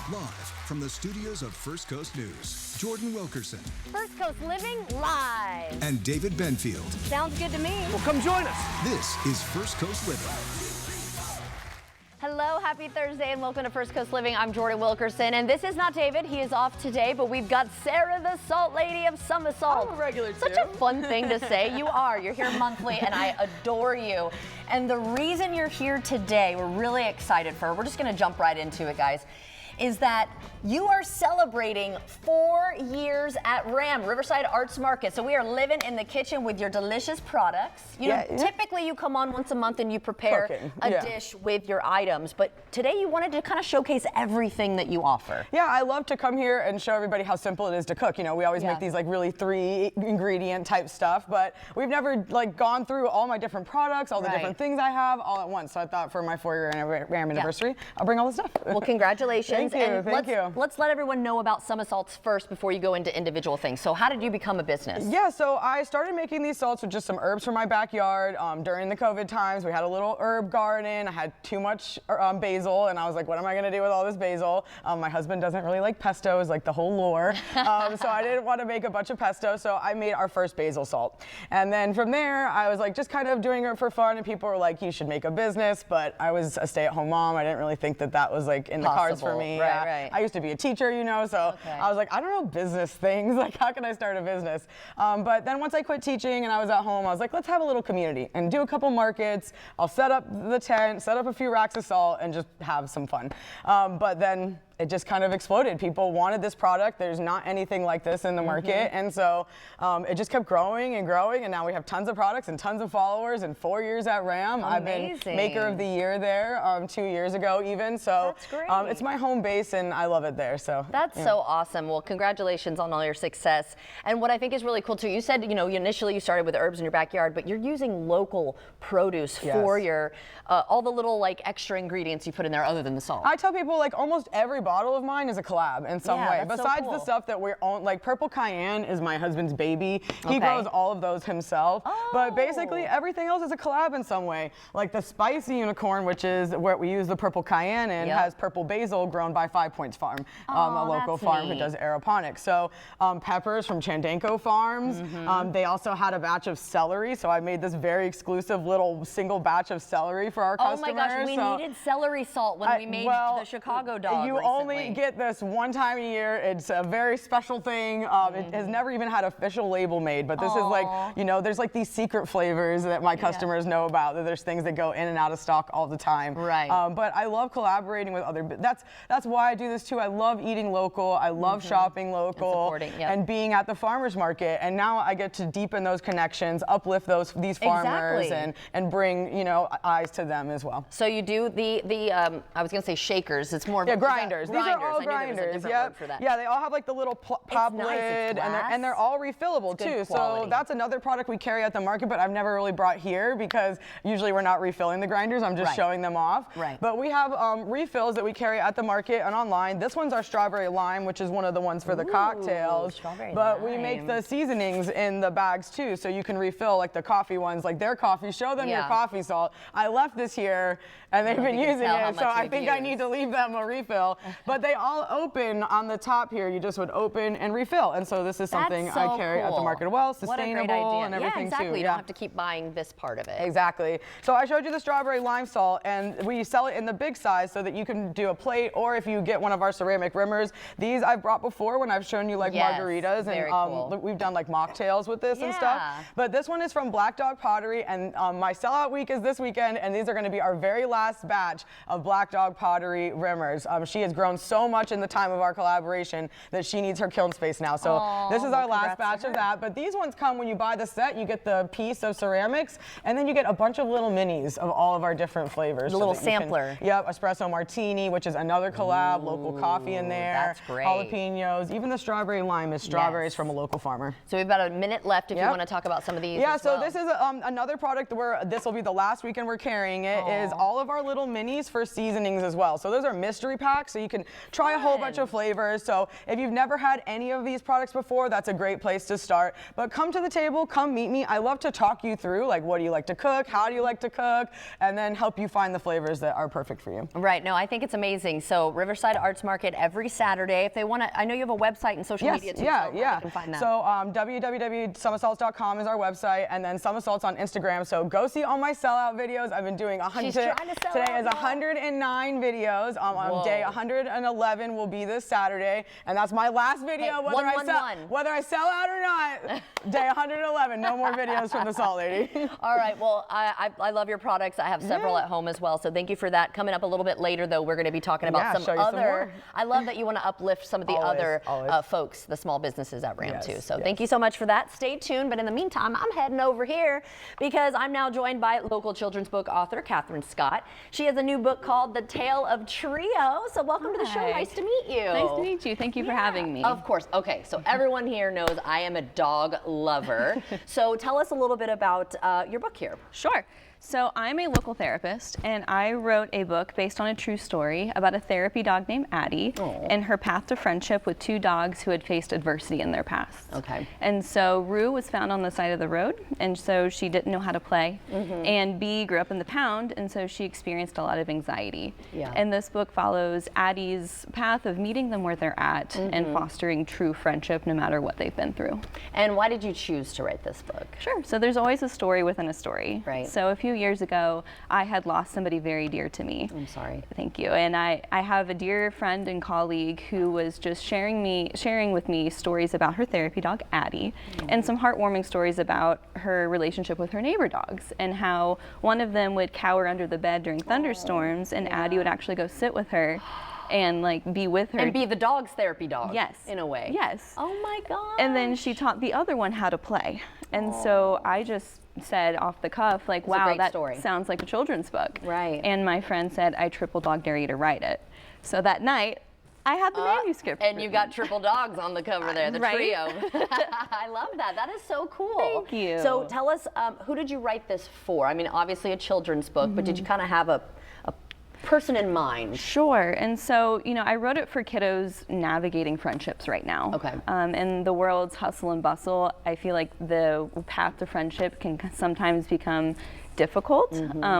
Live from the studios of First Coast News, Jordan Wilkerson First Coast Living live. and David Benfield. Sounds good to me. Well, come join us. This is First Coast Living. Hello, happy Thursday, and welcome to First Coast Living. I'm Jordan Wilkerson, and this is not David. He is off today, but we've got Sarah, the Salt Lady of Summer Salt. I'm a regular Such too. a fun thing to say. You are. You're here monthly, and I adore you. And the reason you're here today, we're really excited for. We're just going to jump right into it, guys. Is that you are celebrating 4 years at RAM, Riverside Arts Market. So we are living in the kitchen with your delicious products. You know, typically you come on once a month and you prepare a dish with your items, but today you wanted to kind of showcase everything that you offer. Yeah, I love to come here and show everybody how simple it is to cook. You know, we always make these like really 3 ingredient type stuff, but we've never like gone through all my different products, all the different things I have all at once. So I thought for my 4-year RAM anniversary, I'll bring all the stuff. Well, congratulations. Thank you. Let's let everyone know about Summer Salts first before you go into individual things. So how did you become a business? Yeah, so I started making these salts with just some herbs from my backyard. During the COVID times, we had a little herb garden. I had too much basil, and I was like, what am I gonna do with all this basil? My husband doesn't really like pesto, is like the whole lore. So I didn't want to make a bunch of pesto, so I made our first basil salt. And then from there, I was like just kind of doing it for fun, and people were like, you should make a business, but I was a stay-at-home mom. I didn't really think that that was like in the cards for me. Right. I used to be a teacher, you know, so I was like, I don't know business things. Like, how can I start a business? But then once I quit teaching and I was at home, I was like, let's have a little community and do a couple markets. I'll set up the tent, set up a few racks of salt, and just have some fun. But then it just kind of exploded. People wanted this product. There's not anything like this in the market. And so it just kept growing and growing. And now we have tons of products and tons of followers, and 4 years at RAM. I've been Maker of the Year there 2 years ago even. So that's great. It's my home base and I love it there. So that's so awesome. Well, congratulations on all your success. And what I think is really cool too, you said, you know, initially you started with herbs in your backyard, but you're using local produce for your, all the little like extra ingredients you put in there other than the salt. I tell people like almost every bottle of mine is a collab in some way. That's Besides so cool. the stuff that we're on, like Purple Cayenne is my husband's baby. He grows all of those himself. But basically everything else is a collab in some way. Like the Spicy Unicorn, which is where we use the Purple Cayenne in, has purple basil grown by 5 Points Farm, a local farm who does aeroponics. So peppers from Chandanko Farms. They also had a batch of celery, so I made this very exclusive little single batch of celery for our customers. Oh my gosh, we needed celery salt when we made the Chicago dog You only get this one time a year. It's a very special thing. It has never even had an official label made, but this is like, you know, there's like these secret flavors that my customers know about, that there's things that go in and out of stock all the time. Right. But I love collaborating with other, that's why I do this too. I love eating local. I love shopping local and being at the farmers market. And now I get to deepen those connections, uplift these farmers and bring, you know, eyes to them as well. So you do the I was gonna say shakers. It's more of grinders. These are all I grinders. Word for that. Yeah, they all have like the little pop lid, and they're all refillable too. So that's another product we carry at the market, but I've never really brought here because usually we're not refilling the grinders. I'm just showing them off. But we have refills that we carry at the market and online. This one's our strawberry lime, which is one of the ones for the cocktails. But we make the seasonings in the bags too, so you can refill like the coffee ones, like their coffee. Show them your coffee salt. I left this here, and they've been using it, so I think I need to leave them a refill. But they all open on the top here. You just would open and refill, and so this is something I carry at the market as well. Sustainable and everything too. You don't have to keep buying this part of it. Exactly. So I showed you the strawberry lime salt, and we sell it in the big size so that you can do a plate, or if you get one of our ceramic rimmers. These I've brought before when I've shown you like margaritas, and we've done like mocktails with this and stuff. But this one is from Black Dog Pottery, and my sellout week is this weekend, and these are going to be our very last batch of Black Dog Pottery rimmers. She has grown so much in the time of our collaboration that she needs her kiln space now. So this is our last batch of that. But these ones come when you buy the set. You get the piece of ceramics, and then you get a bunch of little minis of all of our different flavors. The little sampler. Espresso martini, which is another collab, local coffee in there. That's great. Jalapenos. Even the strawberry lime is strawberries from a local farmer. So we've got a minute left if you want to talk about some of these. Yeah, so this is another product where this will be the last weekend we're carrying it, is all of our little minis for seasonings as well. So those are mystery packs, so you can try a whole bunch of flavors. So if you've never had any of these products before, that's a great place to start. But come to the table, come meet me. I love to talk you through, like, what do you like to cook? How do you like to cook? And then help you find the flavors that are perfect for you. Right. No, I think it's amazing. So Riverside Arts Market every Saturday. If they want to, I know you have a website and social media too. Yeah. They can find that. So www.somassalts.com is our website, and then Somassalts on Instagram. So go see all my sellout videos. I've been doing 100. Today is 109 videos. On day 111 will be this Saturday, and that's my last video. Whether I sell out or not, day 111. No more videos from the Salt Lady. All right. Well, I love your products. I have several at home as well. So thank you for that. Coming up a little bit later, though, we're going to be talking about some other. I love that you want to uplift some of the other folks, the small businesses at RAM too. So thank you so much for that. Stay tuned. But in the meantime, I'm heading over here because I'm now joined by local children's book author Katherine Scott. She has a new book called The Tale of Trio. So welcome to the show. Nice to meet you. Nice to meet you. Thank you for having me. Of course. Okay. So everyone here knows I am a dog lover. So tell us a little bit about your book here. Sure. So I'm a local therapist, and I wrote a book based on a true story about a therapy dog named Addie and her path to friendship with two dogs who had faced adversity in their past. Okay. And so Rue was found on the side of the road, and so she didn't know how to play. And Bee grew up in the pound, and so she experienced a lot of anxiety. Yeah. And this book follows Addie's path of meeting them where they're at and fostering true friendship no matter what they've been through. And why did you choose to write this book? Sure. So there's always a story within a story. Right. So a few years ago, I had lost somebody very dear to me. I'm sorry. Thank you. And I have a dear friend and colleague who was just sharing with me stories about her therapy dog, Addie, and some heartwarming stories about her relationship with her neighbor dogs and how one of them would cower under the bed during thunderstorms and Addie would actually go sit with her and like be with her. And be the dog's therapy dog. Yes. In a way. Yes. Oh my God. And then she taught the other one how to play. And so I just said off the cuff, like, wow, that sounds like a children's book. Right. And my friend said, I triple dog dare you to write it. So that night, I had the manuscript. And you got triple dogs on the cover there, the trio. I love that. That is so cool. Thank you. So tell us, who did you write this for? I mean, obviously a children's book, but did you kind of have a person in mind? Sure. And so, you know, I wrote it for kiddos navigating friendships right now. Okay. In the world's hustle and bustle, I feel like the path to friendship can sometimes become difficult.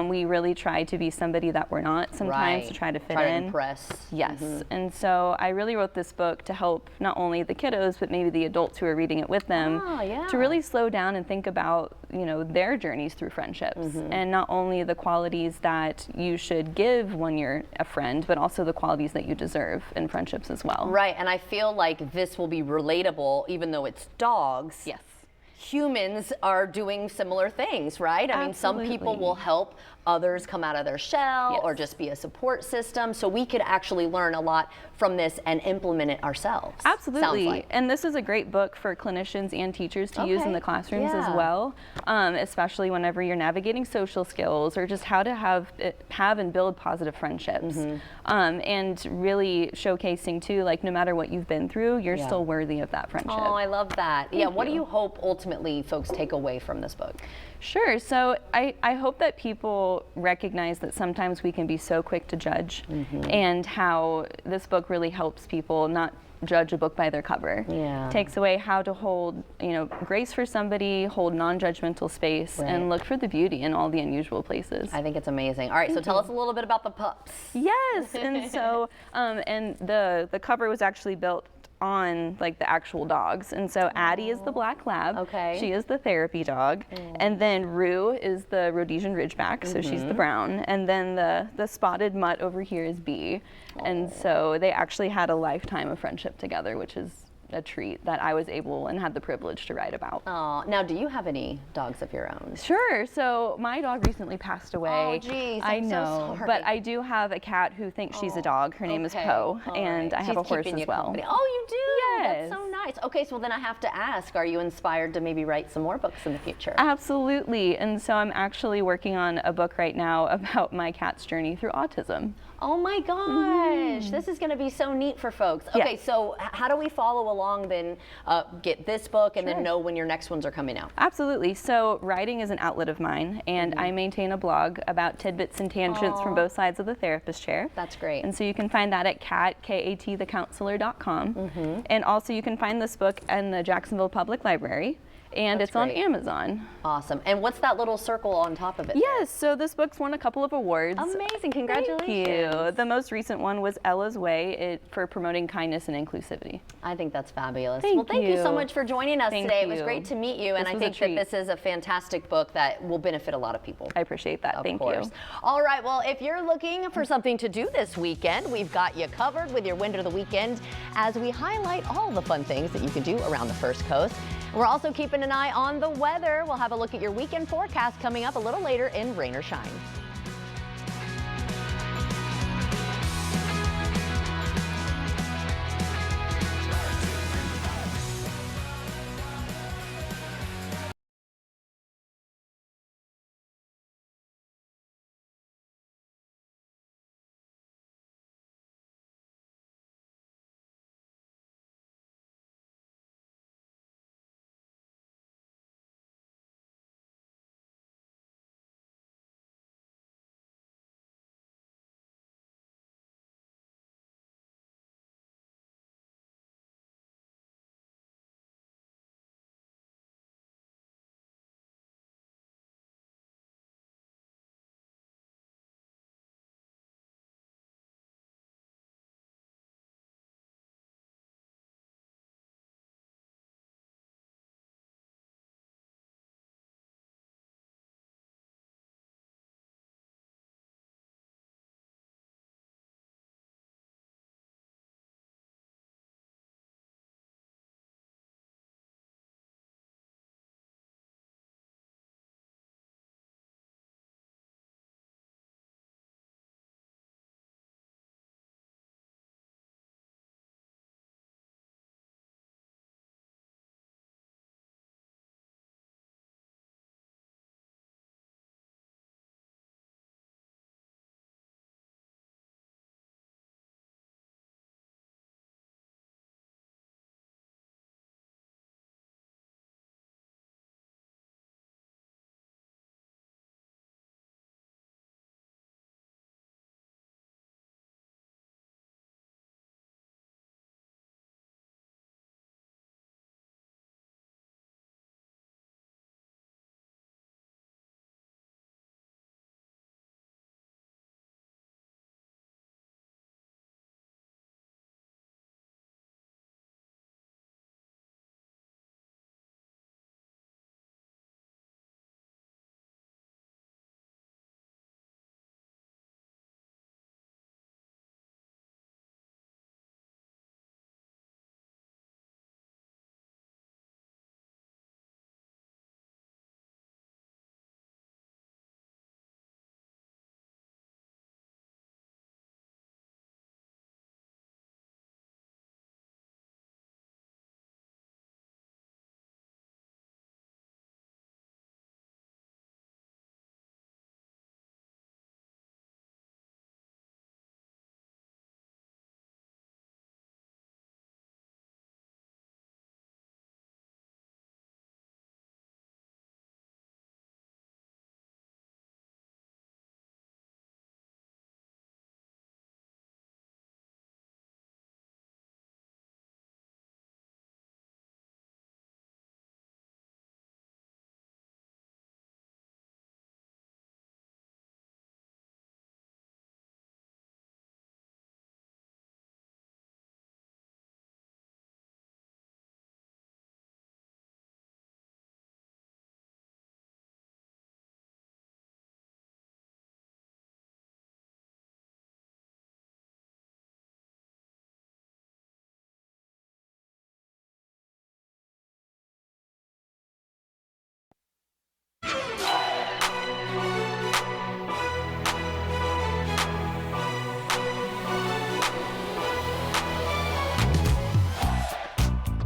We really try to be somebody that we're not sometimes to try to fit in. Try to impress. Yes. And so I really wrote this book to help not only the kiddos, but maybe the adults who are reading it with them to really slow down and think about, you know, their journeys through friendships and not only the qualities that you should give when you're a friend, but also the qualities that you deserve in friendships as well. Right. And I feel like this will be relatable, even though it's dogs. Yes. Humans are doing similar things, right? I mean, some people will help others come out of their shell or just be a support system. So we could actually learn a lot from this and implement it ourselves. Absolutely. Sounds like. And this is a great book for clinicians and teachers to use in the classrooms as well, especially whenever you're navigating social skills or just how to have and build positive friendships. And really showcasing too, like no matter what you've been through, you're still worthy of that friendship. Oh, I love that. What do you hope ultimately folks take away from this book? Sure. So I hope that people recognize that sometimes we can be so quick to judge and how this book really helps people not judge a book by their cover. Takes away how to hold, you know, grace for somebody, hold non-judgmental space, and look for the beauty in all the unusual places. I think it's amazing. All right, so tell us a little bit about the pups. Yes, and so, and the cover was actually built on like the actual dogs, and so Addie is the black lab. Okay. She is the therapy dog, and then Rue is the Rhodesian Ridgeback, so she's the brown, and then the spotted mutt over here is Bee, and so they actually had a lifetime of friendship together, which is a treat that I was able and had the privilege to write about. Oh, now do you have any dogs of your own? Sure. So my dog recently passed away. Oh, geez, I I'm know, so sorry. but I do have a cat who thinks she's a dog. Her name is Poe, and I have a horse as well. Company. Oh, you do? Yes. That's so nice. Okay, so then I have to ask, are you inspired to maybe write some more books in the future? Absolutely. And so I'm actually working on a book right now about my cat's journey through autism. Oh my gosh, this is going to be so neat for folks. Okay, so how do we follow along then, get this book and then know when your next ones are coming out? Absolutely. So writing is an outlet of mine, and I maintain a blog about tidbits and tangents from both sides of the therapist chair. That's great. And so you can find that at katthecounselor.com. And also you can find this book in the Jacksonville Public Library. and it's on Amazon. Awesome. And what's that little circle on top of it? Yes, so this book's won a couple of awards. Amazing, congratulations. Thank you. The most recent one was Ella's Way for promoting kindness and inclusivity. I think that's fabulous. Thank you so much for joining us today. It was great to meet you, and I think that this is a fantastic book that will benefit a lot of people. I appreciate that. Thank you. All right, well, if you're looking for something to do this weekend, we've got you covered with your Winter of the Weekend as we highlight all the fun things that you can do around the First Coast. We're also keeping an eye on the weather. We'll have a look at your weekend forecast coming up a little later in Rain or Shine.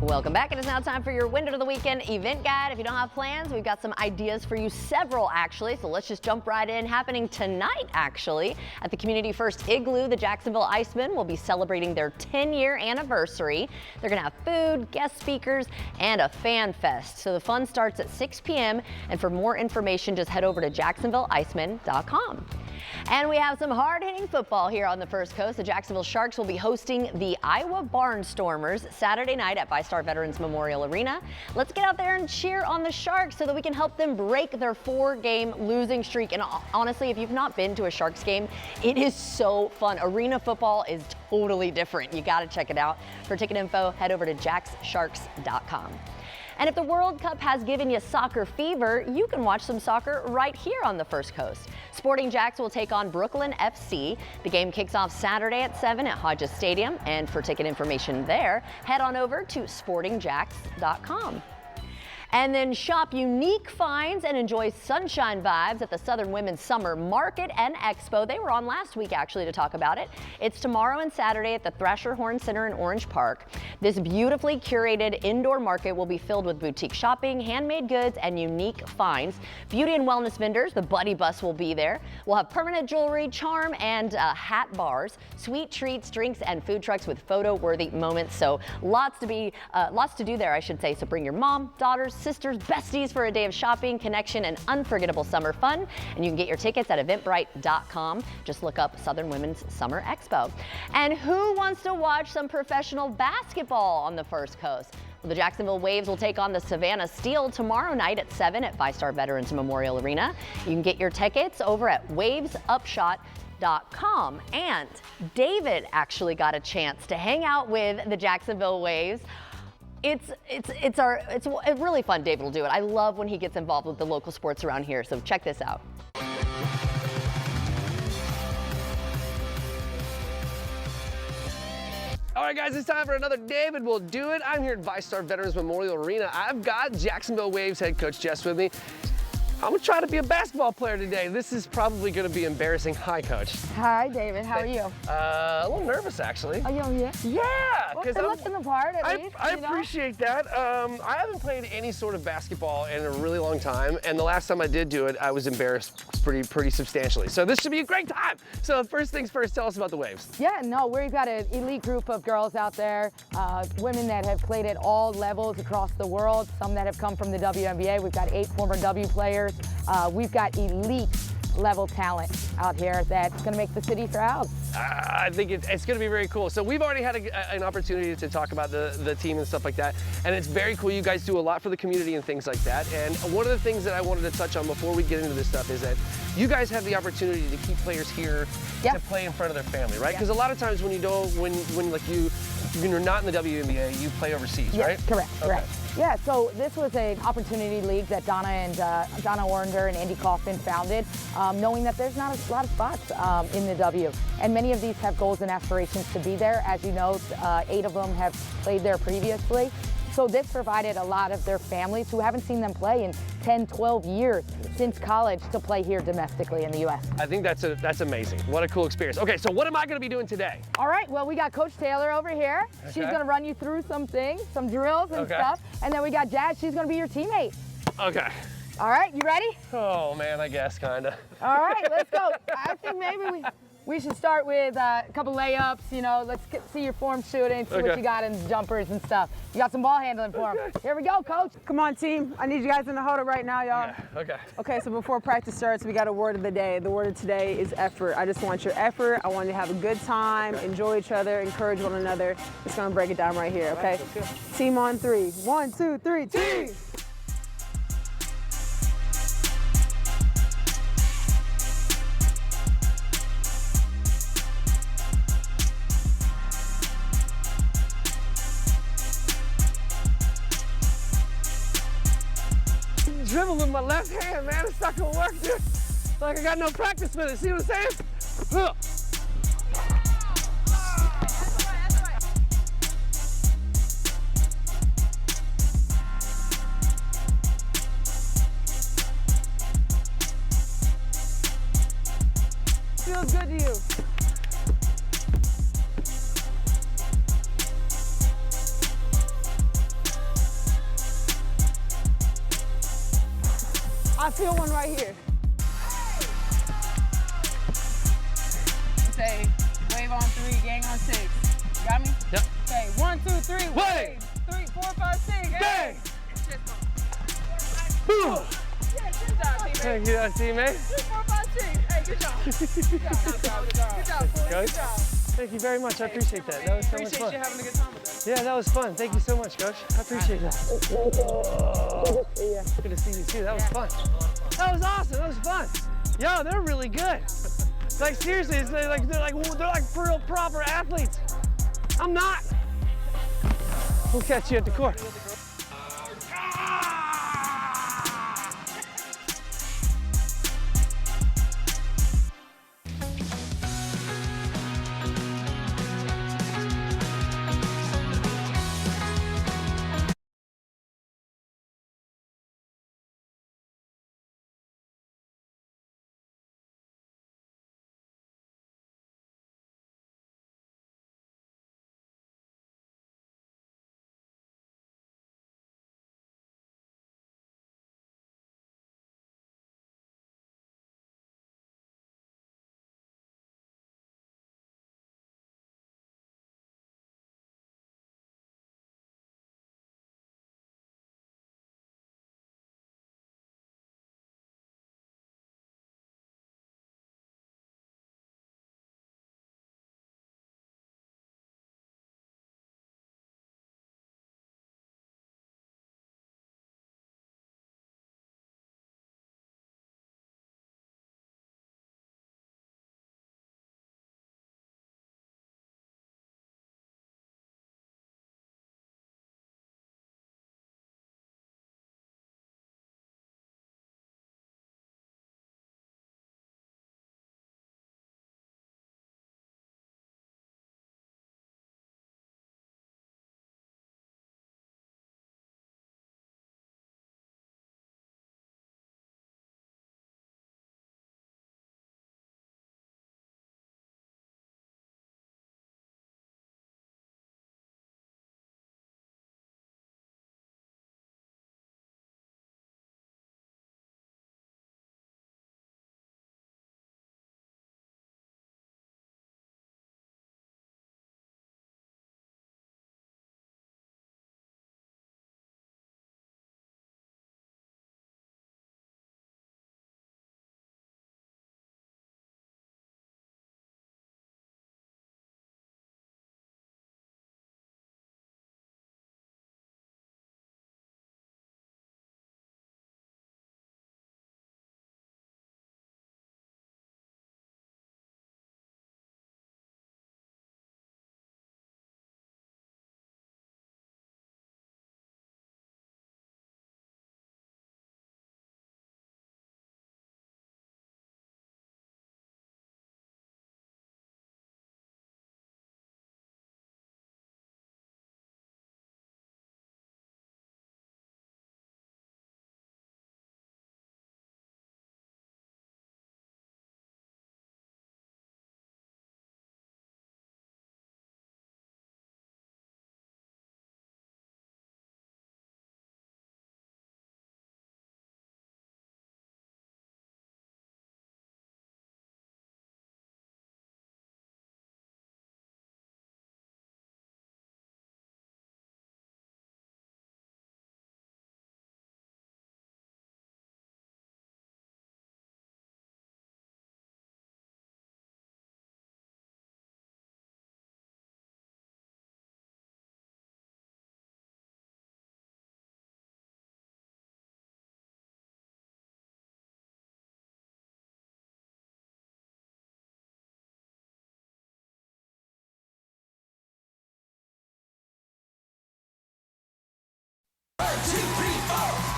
Welcome back. It is now time for your Winter of the Weekend event guide. If you don't have plans, we've got some ideas for you, several actually. So let's just jump right in. Happening tonight, actually, at the Community First Igloo, the Jacksonville Icemen will be celebrating their 10-year anniversary. They're going to have food, guest speakers, and a fan fest. So the fun starts at 6 p.m. And for more information, just head over to JacksonvilleIcemen.com. And we have some hard-hitting football here on the First Coast. The Jacksonville Sharks will be hosting the Iowa Barnstormers Saturday night at VyStar Veterans Memorial Arena. Let's get out there and cheer on the Sharks so that we can help them break their 4-game losing streak. And honestly, if you've not been to a Sharks game, it is so fun. Arena football is totally different. You got to check it out. For ticket info, head over to jaxsharks.com. And if the World Cup has given you soccer fever, you can watch some soccer right here on the First Coast. Sporting Jacks will take on Brooklyn FC. The game kicks off Saturday at 7 at Hodges Stadium. And for ticket information there, head on over to sportingjacks.com. And then shop unique finds and enjoy sunshine vibes at the Southern Women's Summer Market and Expo. They were on last week, actually, to talk about it. It's tomorrow and Saturday at the Thrasher Horn Center in Orange Park. This beautifully curated indoor market will be filled with boutique shopping, handmade goods, and unique finds. Beauty and wellness vendors, the Buddy Bus will be there. We'll have permanent jewelry, charm, and hat bars, sweet treats, drinks, and food trucks with photo-worthy moments. So lots to do there, I should say. So bring your mom, daughters, sisters, besties for a day of shopping, connection, and unforgettable summer fun. And you can get your tickets at eventbrite.com. Just look up Southern Women's Summer Expo. And who wants to watch some professional basketball on the First Coast? Well, the Jacksonville Waves will take on the Savannah Steel tomorrow night at 7 at VyStar Veterans Memorial Arena. You can get your tickets over at wavesupshot.com. And David actually got a chance to hang out with the Jacksonville Waves. It's really fun. David will do it. I love when he gets involved with the local sports around here. So check this out. All right, guys, it's time for another David Will Do It. I'm here at VyStar Veterans Memorial Arena. I've got Jacksonville Waves head coach Jess with me. I'm gonna try to be a basketball player today. This is probably gonna be embarrassing. Hi, Coach. Hi, David. How are you? A little nervous, actually. Oh, yeah? Yeah. Well, they're looking the part, at least. I appreciate that. I haven't played any sort of basketball in a really long time, and the last time I did do it, I was embarrassed pretty substantially. So this should be a great time. So first things first, tell us about the Waves. Yeah, no, we've got an elite group of girls out there, women that have played at all levels across the world, some that have come from the WNBA. We've got 8 former W players. We've got elite level talent out here that's going to make the city proud. I think it's going to be very cool. So we've already had an opportunity to talk about the team and stuff like that, and it's very cool. You guys do a lot for the community and things like that. And one of the things that I wanted to touch on before we get into this stuff is that you guys have the opportunity to keep players here to play in front of their family, right? Because a lot of times when you don't, when you're not in the WNBA, you play overseas, right? Correct. Yeah, so this was an opportunity league that Donna Orender and Andy Kaufman founded, knowing that there's not a lot of spots in the W. And many of these have goals and aspirations to be there. As you know, 8 of them have played there previously. So this provided a lot of their families who haven't seen them play in 10, 12 years since college to play here domestically in the U.S. I think that's amazing. What a cool experience. Okay, so what am I going to be doing today? All right, well, we got Coach Taylor over here. Okay. She's going to run you through some things, some drills and stuff. And then we got Jazz. She's going to be your teammate. Okay. All right, you ready? Oh, man, I guess, kind of. All right, let's go. I think maybe we should start with a couple layups, you know, let's see your form shooting, see what you got in jumpers and stuff. You got some ball handling for them. Here we go, Coach. Come on, team. I need you guys in the huddle right now, y'all. Okay. Okay, so before practice starts, we got a word of the day. The word of today is effort. I just want your effort. I want you to have a good time, enjoy each other, encourage one another. Just gonna break it down right here, okay? Team on 3. 1, 2, 3, team! Dribble with my left hand, man. It's not gonna work, dude. It's like I got no practice with it. See what I'm saying? Feels good to you. I feel one right here. Say, wave on 3, gang on 6. You got me? Yep. Okay, 1, 2, 3, wave. 3, 4, 5, 6, gang. Good job, team. Thank you. See you, mate. Hey, good job. Good job. Coach, thank you very much. I appreciate that. That was so much fun. Appreciate you having a good time with us. Yeah, that was fun. Thank you so much, Coach. I appreciate that. Oh, good to see you too. That was fun. That was awesome. That was fun. Yo, they're really good. Like seriously, they're like real proper athletes. I'm not. We'll catch you at the court.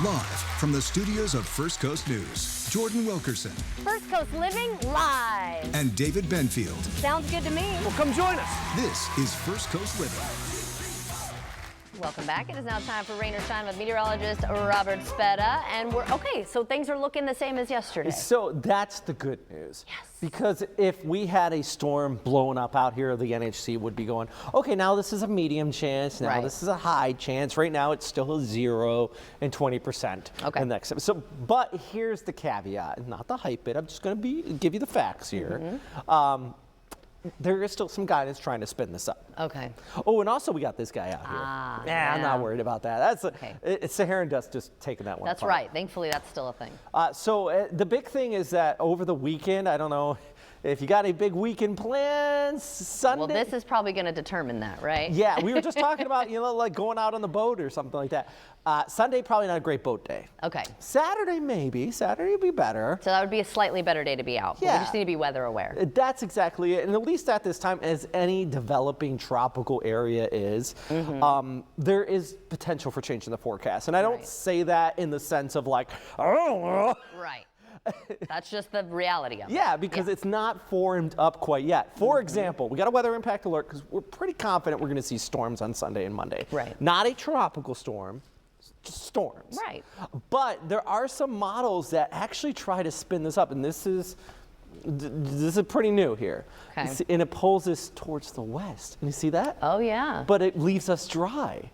Live from the studios of First Coast News, Jordan Wilkerson. First Coast Living live. And David Benfield. Sounds good to me. Well, come join us. This is First Coast Living. Welcome back. It is now time for Rain or Shine with meteorologist Robert Speta. And we're okay, so things are looking the same as yesterday. So that's the good news. Yes. Because if we had a storm blowing up out here, the NHC would be going, okay, now this is a medium chance. Now this is a high chance. Right now it's still a 0 and 20%. Okay. So, but here's the caveat, not the hype bit. I'm just going to give you the facts here. there is still some guidance trying to spin this up. Okay. Oh, and also we got this guy out here. Yeah, I'm not worried about that. That's it's Saharan dust just taking that one That's apart. right. Thankfully, that's still a thing. So the big thing is that over the weekend, I don't know if you got any big weekend plans, Sunday. Well, this is probably going to determine that, right? Yeah, we were just talking about, like going out on the boat or something like that. Sunday, probably not a great boat day. Okay. Saturday, maybe. Saturday would be better. So that would be a slightly better day to be out. Yeah. We just need to be weather aware. That's exactly it. And at least at this time, as any developing tropical area is, there is potential for change in the forecast. And I don't say that in the sense of like, oh. Right. That's just the reality of it. Yeah, because it's not formed up quite yet. For example, we got a weather impact alert because we're pretty confident we're going to see storms on Sunday and Monday. Right. Not a tropical storm, just storms. Right. But there are some models that actually try to spin this up, and this is pretty new here. Okay. And it pulls us towards the west. And you see that? Oh, yeah. But it leaves us dry.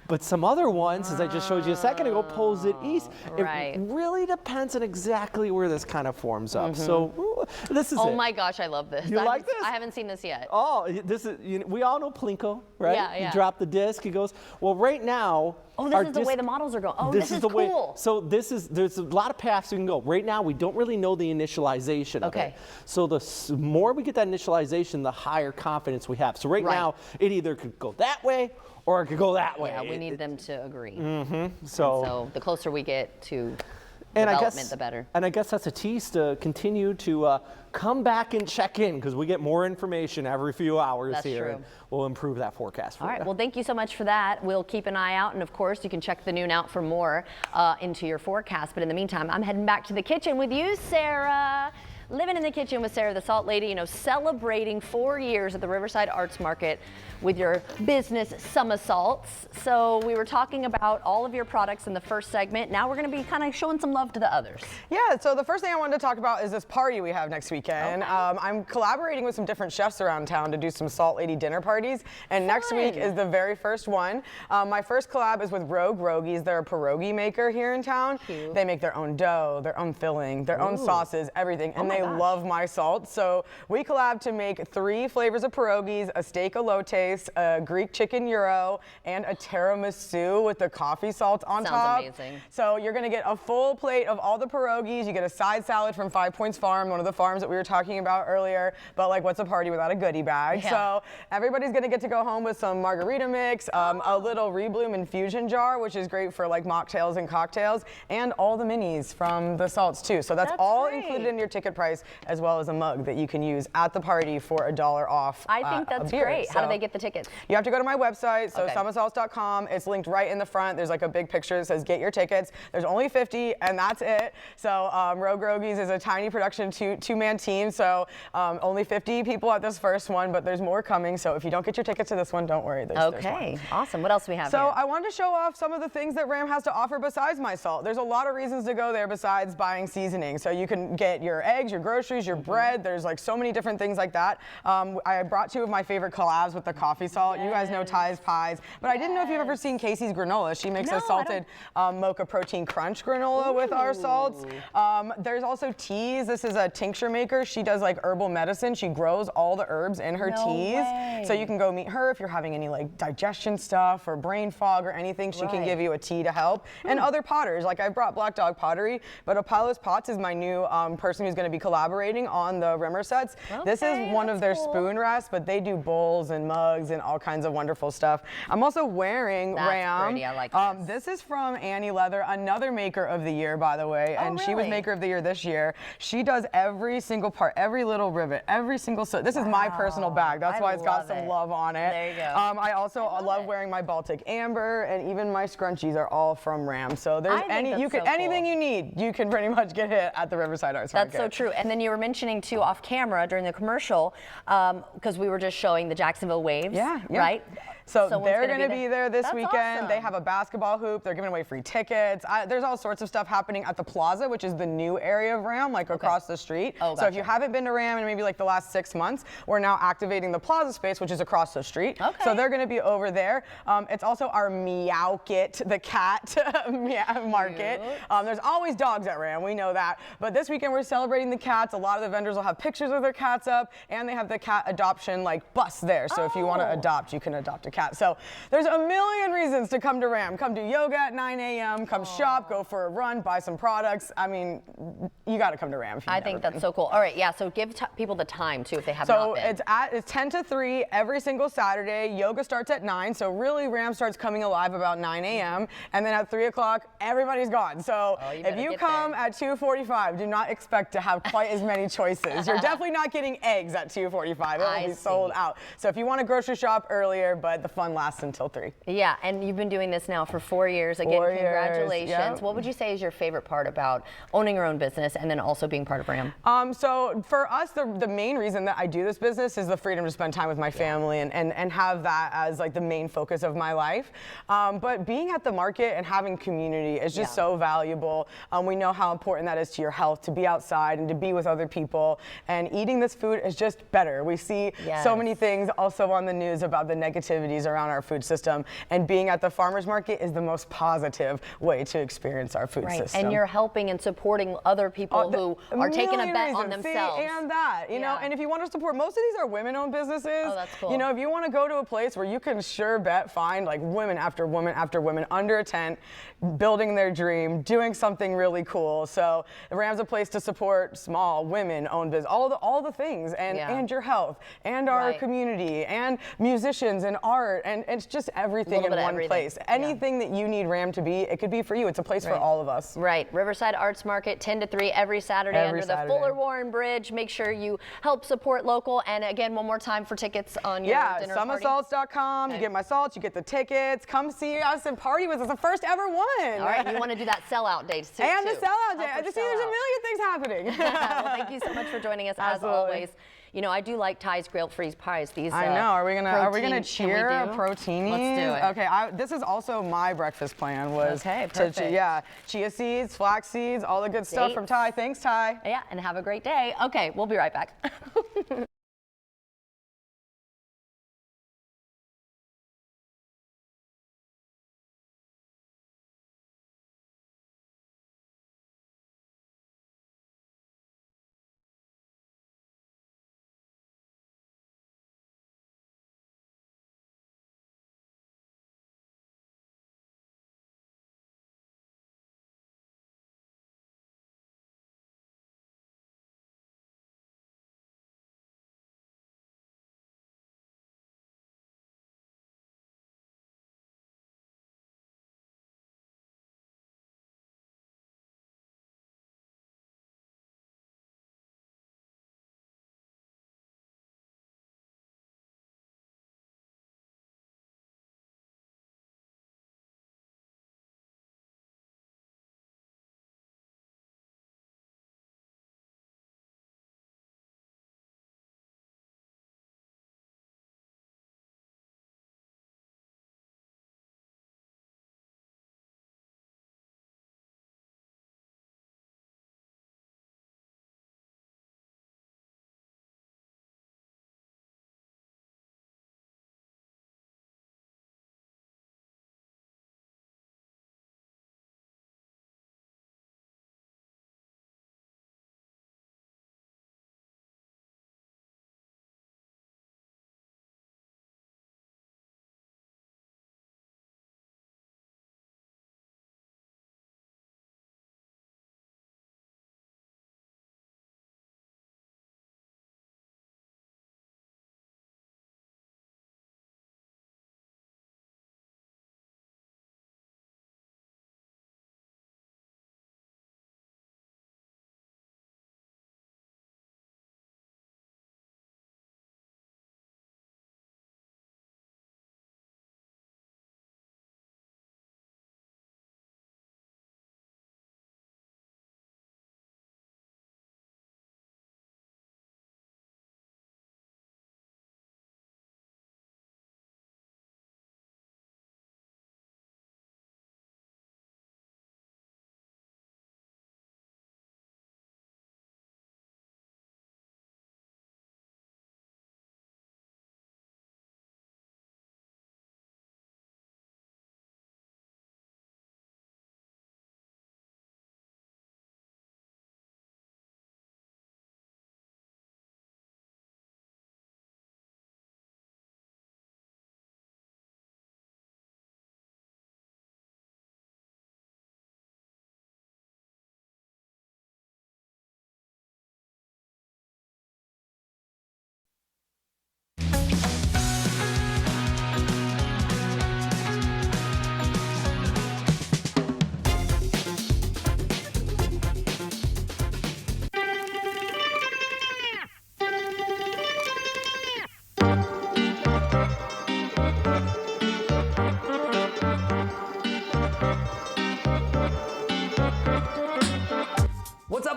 But some other ones, as I just showed you a second ago, pulls it east. Right. It really depends on exactly where this kind of forms up. So this is Oh my gosh, I love this. You like this? I haven't seen this yet. Oh, this is, we all know Plinko, right? Yeah. You drop the disc, it goes. Well, right now. Oh, this is the way the models are going. Oh, this is cool. So there's a lot of paths you can go. Right now, we don't really know the initialization of it. So the more we get that initialization, the higher confidence we have. So right now, it either could go that way or it could go that way. Yeah, we need them to agree. So the closer we get to development, the better. And I guess that's a tease to continue to come back and check in because we get more information every few hours here. True. And we'll improve that forecast for you. All right, well, thank you so much for that. We'll keep an eye out, and of course, you can check the Noon Out for more into your forecast. But in the meantime, I'm heading back to the kitchen with you, Sarah. Living in the Kitchen with Sarah, the Salt Lady, celebrating 4 years at the Riverside Arts Market with your business Somersaults. So we were talking about all of your products in the first segment. Now we're going to be kind of showing some love to the others. Yeah, so the first thing I wanted to talk about is this party we have next weekend. Okay. I'm collaborating with some different chefs around town to do some Salt Lady dinner parties, and next week is the very first one. My first collab is with Rogue Rogies. They're a pierogi maker here in town. Cute. They make their own dough, their own filling, their own sauces, everything, and they love my salt. So we collab to make 3 flavors of pierogies, a steak elote, a Greek chicken gyro, and a tiramisu with the coffee salt on top. Sounds amazing. So you're gonna get a full plate of all the pierogies. You get a side salad from 5 Points Farm, one of the farms that we were talking about earlier. But like, what's a party without a goodie bag? Yeah. So everybody's gonna get to go home with some margarita mix, a little Rebloom infusion jar, which is great for like mocktails and cocktails, and all the minis from the salts too. So that's all included in your ticket price, as well as a mug that you can use at the party for $1 off. I think that's great. So how do they get the tickets? You have to go to my website, so somersaults.com. It's linked right in the front. There's like a big picture that says get your tickets. There's only 50, and that's it. So Rogue Rogies is a tiny production two-man team, so only 50 people at this first one, but there's more coming. So if you don't get your tickets to this one, don't worry. There's awesome. What else do we have here? I wanted to show off some of the things that Ram has to offer besides my salt. There's a lot of reasons to go there besides buying seasoning. So you can get your eggs, your groceries, your bread. There's like so many different things like that. I brought 2 of my favorite collabs with the coffee salt. You guys know Ty's Pies, but I didn't know if you've ever seen Casey's granola. She makes a salted mocha protein crunch granola with our salts. There's also teas. This is a tincture maker. She does like herbal medicine. She grows all the herbs in her teas. So you can go meet her if you're having any like digestion stuff or brain fog or anything. She can give you a tea to help. And other potters, like I brought Black Dog Pottery, but Apollo's Pots is my new person who's going to be collaborating on the Rimmer sets. This is one of their spoon rests, but they do bowls and mugs and all kinds of wonderful stuff. I'm also wearing Ram. Pretty. I like this is from Annie Leather, another maker of the year, by the way, and she was maker of the year this year. She does every single part, every little rivet, every single this is my personal bag. That's why it's got some love on it. There you go. I also love wearing my Baltic Amber, and even my scrunchies are all from Ram. So there's anything you need, you can pretty much get it at the Riverside Arts Market. That's so true. And then you were mentioning too off camera during the commercial, because we were just showing the Jacksonville Waves, right? So they're going to be there this weekend. Awesome. They have a basketball hoop. They're giving away free tickets. There's all sorts of stuff happening at the Plaza, which is the new area of RAM, like across the street. Oh, gotcha. So if you haven't been to RAM in maybe like the last 6 months, we're now activating the Plaza space, which is across the street. Okay. So they're going to be over there. It's also our Meowkit, the cat market. There's always dogs at RAM, we know that. But this weekend we're celebrating the cats. A lot of the vendors will have pictures of their cats up, and they have the cat adoption like bus there. So if you want to adopt, you can adopt a cat. So there's a million reasons to come to RAM. Come do yoga at 9 a.m., come shop, go for a run, buy some products. I mean, you got to come to RAM. I think that's so cool. All right, yeah, so give people the time too if they have not been. So it's 10 to 3 every single Saturday. Yoga starts at 9, so really RAM starts coming alive about 9 a.m. And then at 3 o'clock, everybody's gone. So if you come at 2:45, do not expect to have quite as many choices. You're definitely not getting eggs at 2:45. It will be sold out. So if you want to grocery shop earlier, but the fun lasts until 3. Yeah, and you've been doing this now for 4 years. Again, congratulations. Yep. What would you say is your favorite part about owning your own business and then also being part of RAM? So for us, the main reason that I do this business is the freedom to spend time with my family and have that as like the main focus of my life. But being at the market and having community is just so valuable. We know how important that is to your health, to be outside and to be with other people. And eating this food is just better. We see so many things also on the news about the negativities around our food system. And being at the farmers market is the most positive way to experience our food system. And you're helping and supporting other people who are taking a bet on themselves. See, and that, you know, and if you want to support, most of these are women-owned businesses. Oh, that's cool. You know, if you want to go to a place where you can sure bet find like women after women after women under a tent, building their dream, doing something really cool. So RAM's a place to support small women-owned business, all the things, and your health, and our community, and musicians, and art, and it's just everything in one place. Anything that you need RAM to be, it could be for you. It's a place for all of us. Right. Riverside Arts Market, 10 to 3 every Saturday under the Fuller Warren Bridge. Make sure you help support local. And again, one more time for tickets on your dinner party. SummerSalts.com. You get my salts, you get the tickets. Come see us and party with us. The first ever one. All right. You want to do that sellout day too. And the sellout day. I just see there's a million things happening. Well, thank you so much for joining us as always. You know, I do like Ty's grilled freeze pies. These I know. Are we gonna cheer a proteini? Let's do it. Okay. This is also my breakfast plan. Was chia seeds, flax seeds, all the good stuff from Ty. Thanks, Ty. Yeah, and have a great day. Okay, we'll be right back.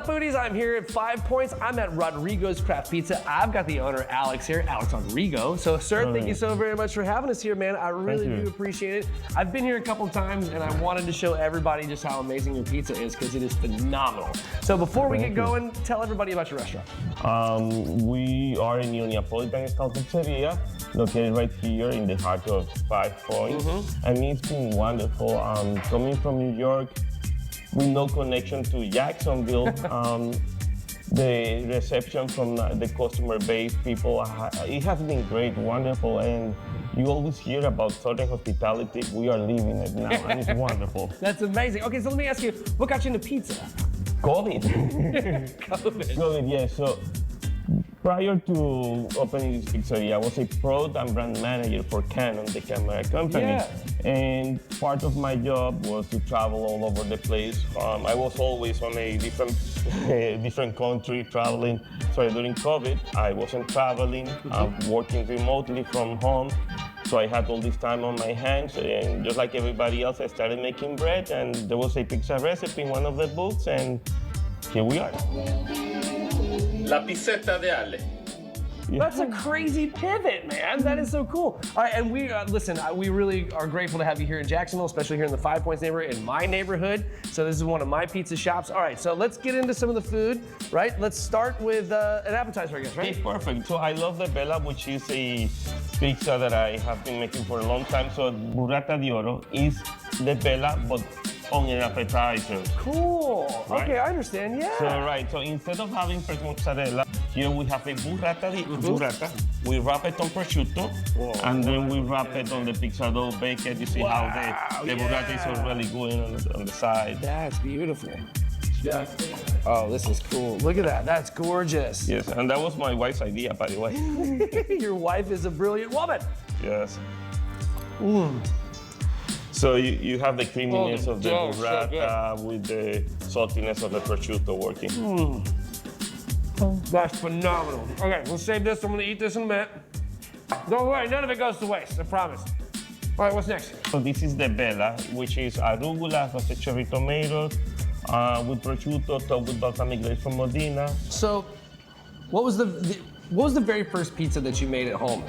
up, foodies? I'm here at 5 Points. I'm at Rodrigo's Craft Pizza. I've got the owner, Alex, here. Alex Rodrigo. So, sir, thank you so very much for having us here, man. I really do appreciate it. I've been here a couple times, and I wanted to show everybody just how amazing your pizza is, because it is phenomenal. So before we get going, tell everybody about your restaurant. We are in New Neapolitan Style Pizzeria, located right here in the heart of 5 Points. And it's been wonderful. Coming from New York, with no connection to Jacksonville, the reception from the customer base, people, it has been great, wonderful, and you always hear about Southern hospitality. We are living it now, and it's wonderful. That's amazing. Okay, so let me ask you, what got you into pizza? COVID. COVID, yeah. So prior to opening this pizzeria, I was a product and brand manager for Canon, the camera company. Yeah. And part of my job was to travel all over the place. I was always on a different country traveling. So during COVID, I wasn't traveling, working remotely from home. So I had all this time on my hands, and just like everybody else, I started making bread, and there was a pizza recipe in one of the books, and here we are. La pizzetta de Ale. That's a crazy pivot, man. That is so cool. All right, and we listen. We really are grateful to have you here in Jacksonville, especially here in the 5 Points neighborhood, in my neighborhood. So this is one of my pizza shops. All right, so let's get into some of the food. Right, let's start with an appetizer, I guess. Right? Okay, perfect. So I love the Bella, which is a pizza that I have been making for a long time. So burrata di oro is the Bella, but on an appetizer. Cool. Right? Okay, I understand. Yeah. So instead of having fresh mozzarella, here we have a burrata. We wrap it on prosciutto, and then we wrap it on the pizza dough, bake it. You see how the burrata is already going on the side. That's beautiful. Yeah. Oh, this is cool. Look at that. That's gorgeous. Yes, and that was my wife's idea, by the way. Your wife is a brilliant woman. Yes. So you have the creaminess of the burrata with the saltiness of the prosciutto working. That's phenomenal. Okay, we'll save this. I'm gonna eat this in a minute. Don't worry, none of it goes to waste, I promise. All right, what's next? So this is the Bella, which is arugula, roasted cherry tomatoes, with prosciutto, topped with balsamic glaze from Modena. So, what was the very first pizza that you made at home?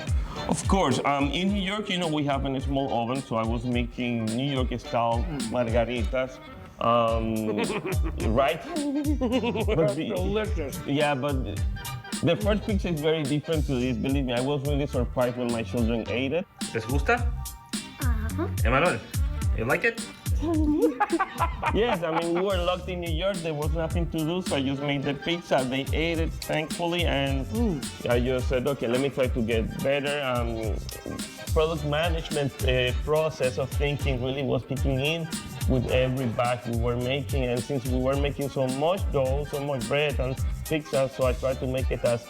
Of course, in New York, we have a small oven, so I was making New York-style margaritas. Right? That's delicious. Yeah, but the first pizza is very different to this. Believe me, I was really surprised when my children ate it. ¿Les gusta? Emmanuel, you like it? Yes, I mean, we were locked in New York. There was nothing to do, so I just made the pizza. They ate it, thankfully, and I just said, okay, let me try to get better. Product management process of thinking really was kicking in with every batch we were making, and since we were making so much dough, so much bread and pizza, so I tried to make it as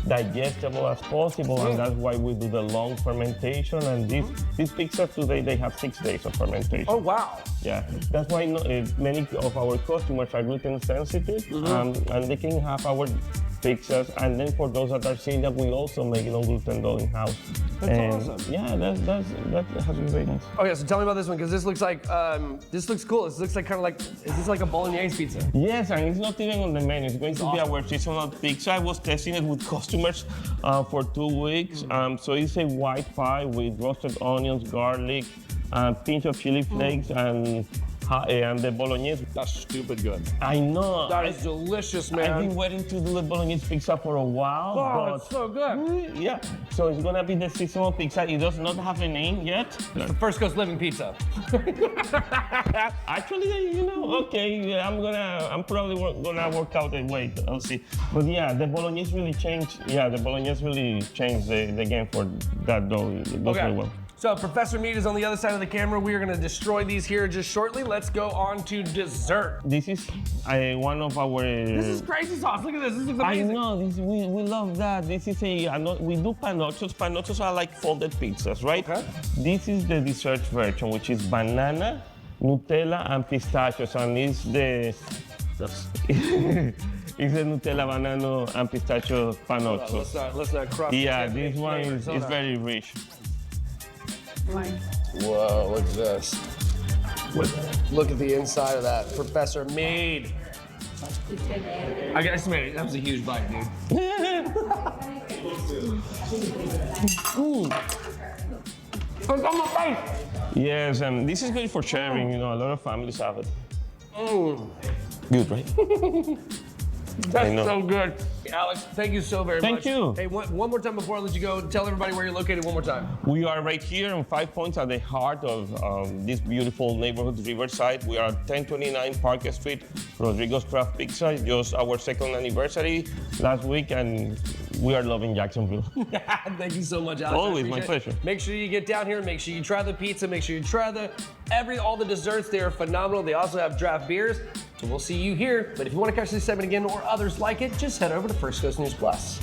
digestible as possible, and that's why we do the long fermentation. And these pizzas today, they have 6 days of fermentation. Oh, wow. Yeah, that's why many of our customers are gluten sensitive, and they can have our pizzas. And then for those that are celiac, we also make non-gluten dough in-house. That's awesome. Yeah, that has been very nice. Okay, so tell me about this one, because this looks like, this looks cool. This looks like kind of like, is this like a bolognese pizza? Yes, and it's not even on the menu. It's going to be our seasonal pizza. I was testing it with customers for 2 weeks. So it's a white pie with roasted onions, garlic, a pinch of chili flakes, and the bolognese. That's stupid good. I know. That is delicious, man. I've been waiting to do the bolognese pizza for a while. Oh, it's so good. Yeah, so it's gonna be the seasonal pizza. It does not have a name yet. It's the First Coast Living Pizza. Actually, okay, I'm probably gonna work out a way. I'll see. But yeah, the bolognese really changed. Yeah, the bolognese really changed the game for that dough. It goes very well. So Professor Meat is on the other side of the camera. We are going to destroy these here just shortly. Let's go on to dessert. This is one of our... This is crazy sauce. Look at this. This looks amazing. I know. We love that. This is we do pannochos. Pannochos are like folded pizzas, right? Okay. This is the dessert version, which is banana, Nutella, and pistachios. And it's the... It's the Nutella, banana, and pistachio pannocho. Let's not cross. Yeah, this one is very rich. Whoa, look at this. Look at the inside of that. Professor Mead. I made it. That was a huge bite, dude. It's on my face. Yes, this is good for sharing. You know, a lot of families have it. Good, right? That's so good. Alex, thank you so very much. Thank you. Hey, one more time before I let you go, tell everybody where you're located one more time. We are right here in 5 Points at the heart of this beautiful neighborhood, Riverside. We are at 1029 Park Street, Rodrigo's Craft Pizza. Just our 2nd anniversary last week, and we are loving Jacksonville. Thank you so much, Alex. Always, my pleasure. Make sure you get down here. Make sure you try the pizza. Make sure you try all the desserts. They are phenomenal. They also have draft beers. So we'll see you here. But if you want to catch this segment again or others like it, just head over to First Coast News Plus.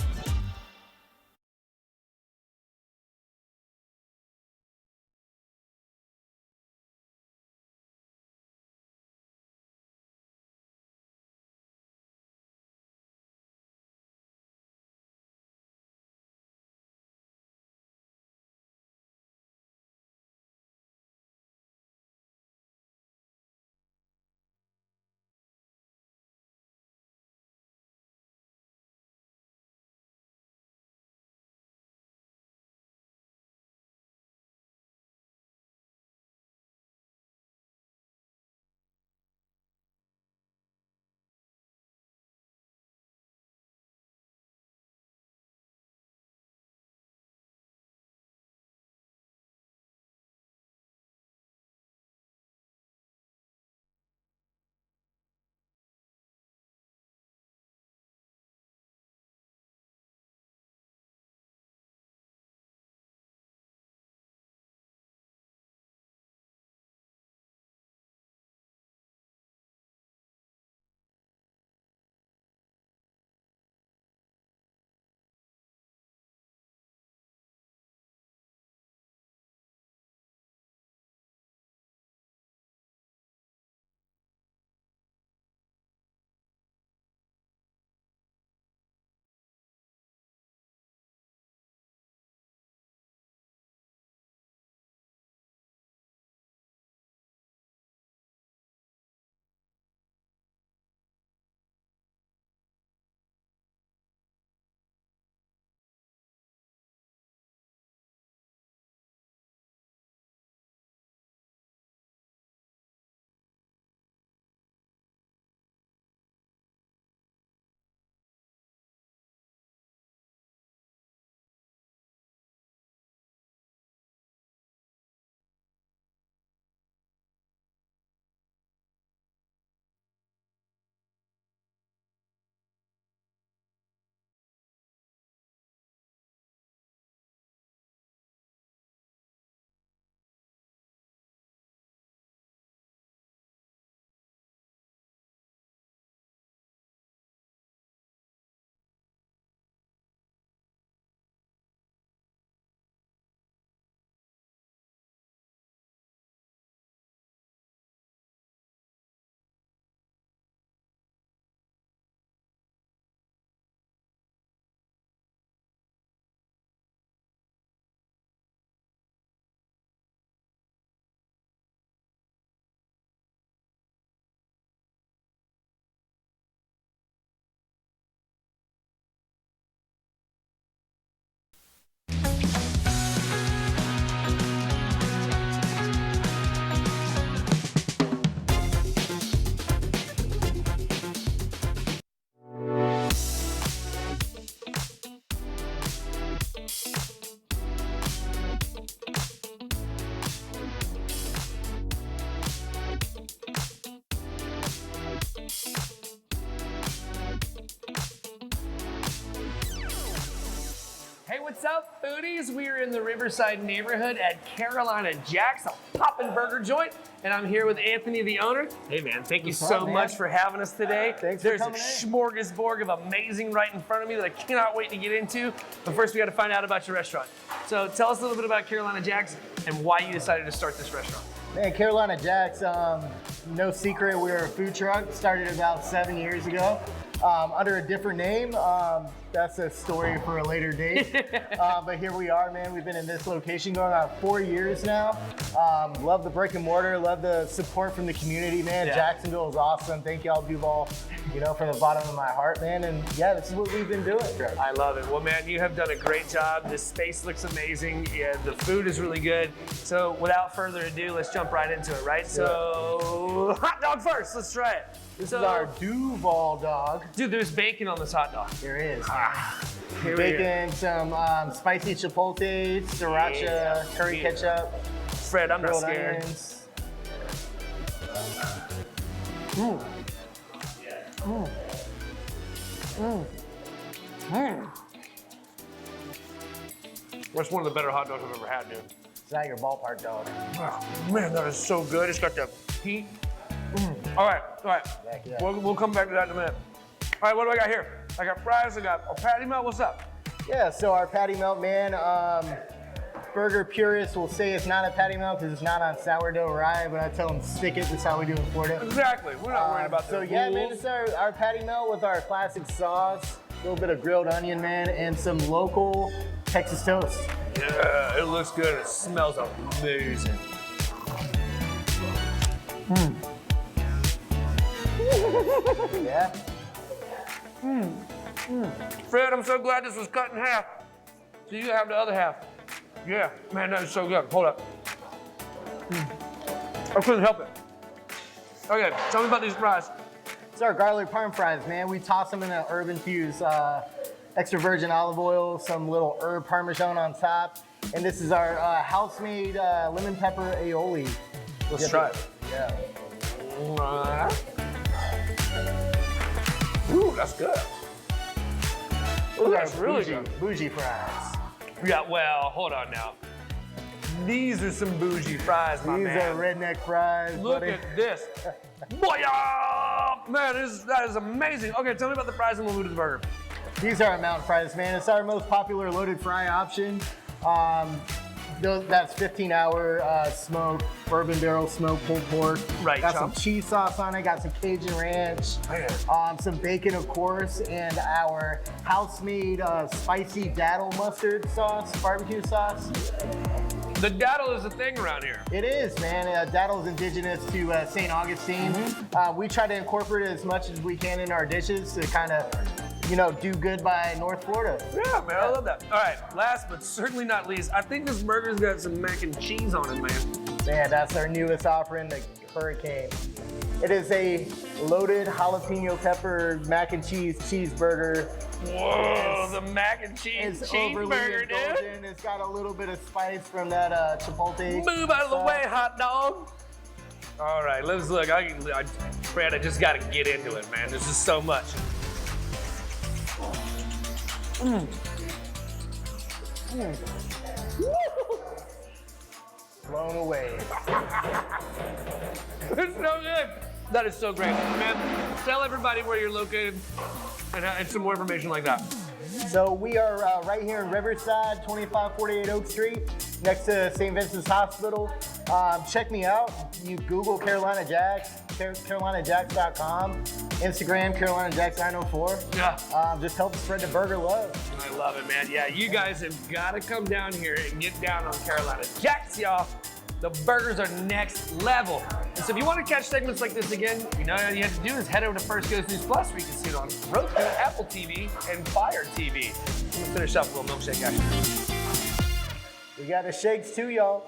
What's up, foodies? We are in the Riverside neighborhood at Carolina Jack's, a poppin' burger joint, and I'm here with Anthony, the owner. Hey, man, thank you so much for having us today. Thanks There's for a coming smorgasbord of amazing right in front of me that I cannot wait to get into. But first, we got to find out about your restaurant. So tell us a little bit about Carolina Jack's and why you decided to start this restaurant. Man, Carolina Jack's, no secret, we're a food truck, started about 7 years ago. under a different name. That's a story for a later date. But here we are, man. We've been in this location going on 4 years now. Love the brick and mortar, love the support from the community, man. Yeah. Jacksonville is awesome. Thank y'all, Duval, you know, from the bottom of my heart, man. And yeah, this is what we've been doing. I love it. Well, man, you have done a great job. This space looks amazing. Yeah, the food is really good. So without further ado, let's jump right into it, right? So hot dog first, let's try it. This is our Duval dog. Dude, there's bacon on this hot dog. There is. Bacon, some spicy chipotle, sriracha, curry ketchup. Fred, I'm not scared. That's one of the better hot dogs I've ever had, dude. It's not your ballpark dog. Oh, man, that is so good. It's got the heat. All right. We'll come back to that in a minute. All right, what do I got here? I got fries, I got a patty melt. What's up? Yeah, so our patty melt, man, burger purists will say it's not a patty melt because it's not on sourdough rye, but I tell them stick it. That's how we do in Florida. Exactly. We're not worried about that. So yeah, man, it's our patty melt with our classic sauce, a little bit of grilled onion, man, and some local Texas toast. Yeah, it looks good. It smells amazing. Yeah. Fred, I'm so glad this was cut in half. So you have the other half. Yeah, man, that is so good. Hold up. I couldn't help it. Okay, tell me about these fries. It's our garlic parm fries, man. We toss them in an herb infused extra virgin olive oil, some little herb parmesan on top. And this is our house-made lemon pepper aioli. Let's try it. Yeah. Ooh, that's good. Ooh, that's really good. Bougie fries. Yeah, well, hold on now. These are some bougie fries, my man. These are redneck fries, Look buddy. at this. Boy, man, that is amazing. Okay, tell me about the fries and we'll move to the burger. These are our mountain fries, man. It's our most popular loaded fry option. That's 15-hour smoked, bourbon barrel smoked pulled pork. Right, got some cheese sauce on it, got some Cajun ranch, some bacon, of course, and our house-made spicy daddle mustard sauce, barbecue sauce. The daddle is a thing around here. It is, man. Daddle is indigenous to St. Augustine. We try to incorporate it as much as we can in our dishes to kind of, you know, do good by North Florida. Yeah, man, I love that. All right, last but certainly not least, I think this burger's got some mac and cheese on it, man. Man, that's our newest offering, the Hurricane. It is a loaded jalapeno pepper mac and cheese cheeseburger. Whoa, the mac and cheese cheeseburger, dude. It's got a little bit of spice from that chipotle. Move out of the way, hot dog. All right, let's look. Fred, I just got to get into it, man. There's just so much. Blown away. It's so good. That is so great, man. Tell everybody where you're located and some more information like that. So we are right here in Riverside, 2548 Oak Street, next to St. Vincent's Hospital. Check me out. You Google Carolina Jacks, CarolinaJacks.com, Instagram, CarolinaJacks904. Yeah. Just help spread the burger love. I love it, man. Yeah, you guys have got to come down here and get down on Carolina Jacks, y'all. The burgers are next level. And so if you want to catch segments like this again, you know all you have to do is head over to First Coast News Plus, where you can see it on Roku, Apple TV, and Fire TV. I'm gonna finish up with a little milkshake action. We got the shakes too, y'all.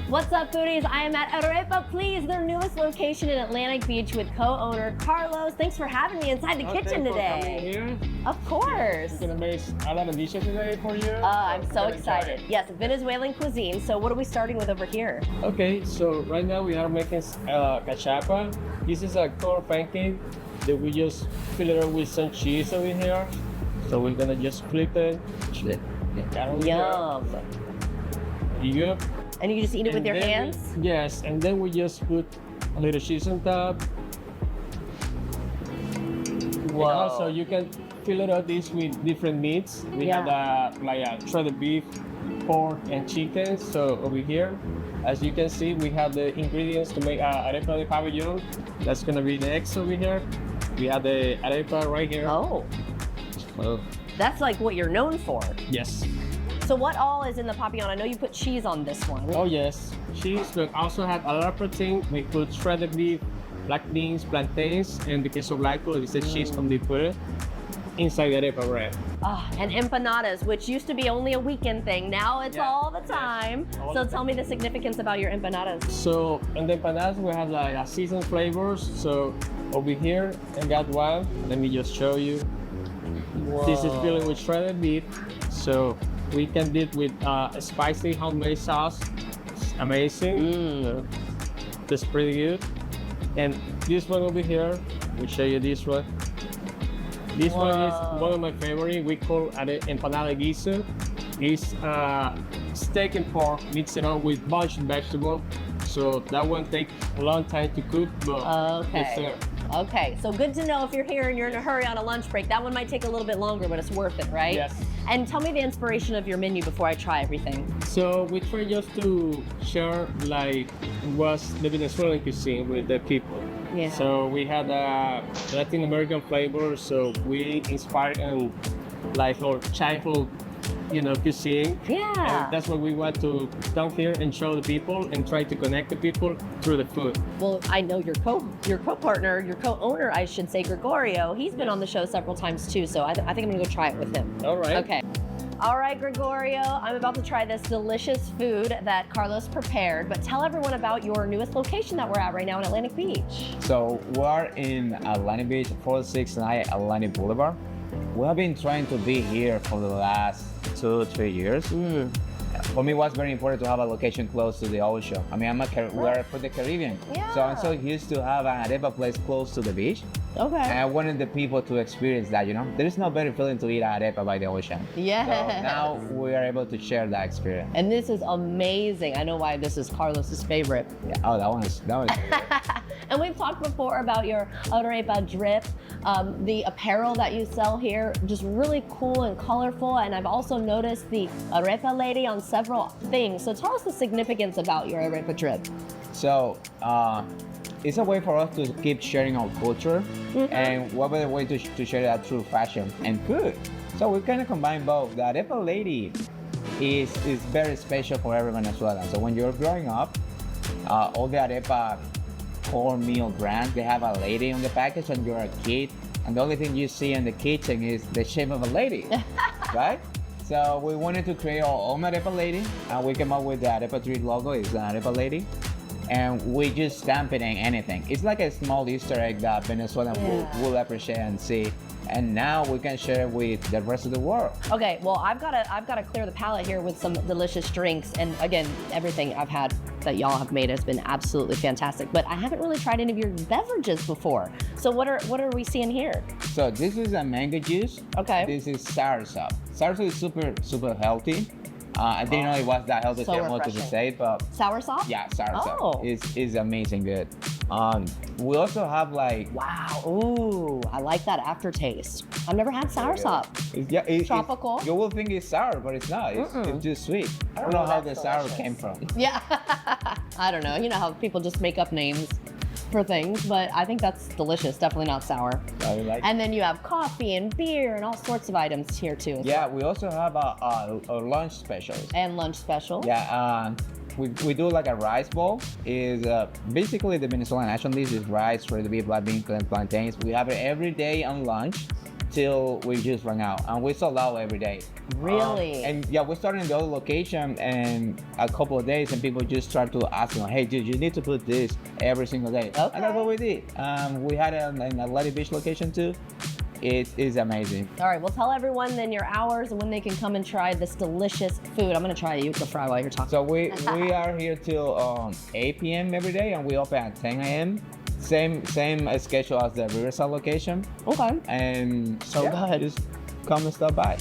What's up, foodies? I am at Arepa Please, their newest location in Atlantic Beach with co-owner Carlos. Thanks for having me inside the kitchen today. Thanks for coming here. Of course. We're gonna make a lot of dishes today for you. I'm so excited. Yes, Venezuelan cuisine. So what are we starting with over here? Okay, so right now we are making cachapa. This is a corn pancake that we just fill it up with some cheese over here. So we're gonna just flip it. Yum. Yep. And you just eat it with your hands? Yes, and then we just put a little cheese on top. And also you can fillet this with different meats. We have like shredded beef, pork, and chicken. So over here, as you can see, we have the ingredients to make arepa de pabellón. That's gonna be next over here. We have the arepa right here. Oh. That's like what you're known for. Yes. So what all is in the papillon? I know you put cheese on this one. Oh yes, cheese. We also have a lot of protein. We put shredded beef, black beans, plantains, and the queso blanco. It's the cheese from the puré inside the arepa bread. And empanadas, which used to be only a weekend thing. Now it's all the time. So tell me the significance about your empanadas. So in the empanadas, we have like seasoned flavors. So over here, I got one. Let me just show you. Whoa. This is filled with shredded beef. So we can dip with a spicy homemade sauce. It's amazing. That's pretty good. And this one over here, we'll show you this one. This one is one of my favorite. We call it empanada guiso. It's steak and pork mixed it up with bunch of vegetables. So that one takes a long time to cook, but it's there. Okay, so good to know if you're here and you're in a hurry on a lunch break. That one might take a little bit longer, but it's worth it, right? Yes. And tell me the inspiration of your menu before I try everything. So we try just to share like what's the Venezuelan cuisine with the people. Yeah. So we had Latin American flavor, so we inspired like our childhood, cuisine. Yeah. And that's what we want to come here and show the people and try to connect the people through the food. Well, I know your co-partner, your co-owner, I should say, Gregorio. He's been on the show several times too, so I think I'm gonna go try it with him. All right. Okay. All right, Gregorio, I'm about to try this delicious food that Carlos prepared, but tell everyone about your newest location that we're at right now in Atlantic Beach. So we're in Atlantic Beach, 469 Atlantic Boulevard. We have been trying to be here for the last 2-3 years. For me, it was very important to have a location close to the ocean. I mean, we're for the Caribbean. So I'm so used to have an arepa place close to the beach. Okay. And I wanted the people to experience that, There is no better feeling to eat arepa by the ocean. Yeah. So now we are able to share that experience. And this is amazing. I know why this is Carlos's favorite. Yeah. Oh, that one is And we've talked before about your arepa drip, the apparel that you sell here, just really cool and colorful. And I've also noticed the arepa lady on several things. So tell us the significance about your arepa drip. So it's a way for us to keep sharing our culture, and what better way to share that through fashion and food. So we kind of combine both. The arepa lady is very special for every Venezuelan. So when you're growing up, all the arepa cornmeal brands, they have a lady on the package when you're a kid, and the only thing you see in the kitchen is the shape of a lady, right? So we wanted to create our own arepa lady, and we came up with the arepa tree logo. It's an arepa lady. And we just stamp it in anything. It's like a small Easter egg that Venezuelan will appreciate and see. And now we can share it with the rest of the world. Okay, well, I've got to clear the palate here with some delicious drinks. And again, everything I've had that y'all have made has been absolutely fantastic. But I haven't really tried any of your beverages before. So what are we seeing here? So this is a mango juice. Okay. This is soursop. Soursop is super healthy. I didn't know it was that healthy to say, but soursop? Yeah, soursop is amazing good. We also have like ooh, I like that aftertaste. I've never had soursop. It's tropical. You will think it's sour, but it's not. It's just sweet. I don't know how the sour came from. Yeah, I don't know. You know how people just make up names for things, but I think that's delicious. Definitely not sour. And then you have coffee and beer and all sorts of items here too. Yeah, we also have a lunch specials. And lunch special. Yeah, we do like a rice bowl. Is basically the Venezuelan national dish is rice, shredded beef, black beans, and plantains. We have it every day on lunch till we just run out, and we sold out every day. Really? And yeah, we started in the other location and a couple of days, and people just start to ask, hey, dude, you need to put this every single day. Okay. And that's what we did. We had it in Atlantic Beach location too. It is amazing. All right, well, tell everyone then your hours and when they can come and try this delicious food. I'm gonna try a yuca fry while you're talking. So we are here till 8 p.m. every day, and we open at 10 a.m. Same schedule as the Riverside location. Okay. And so go ahead. Just come and stop by.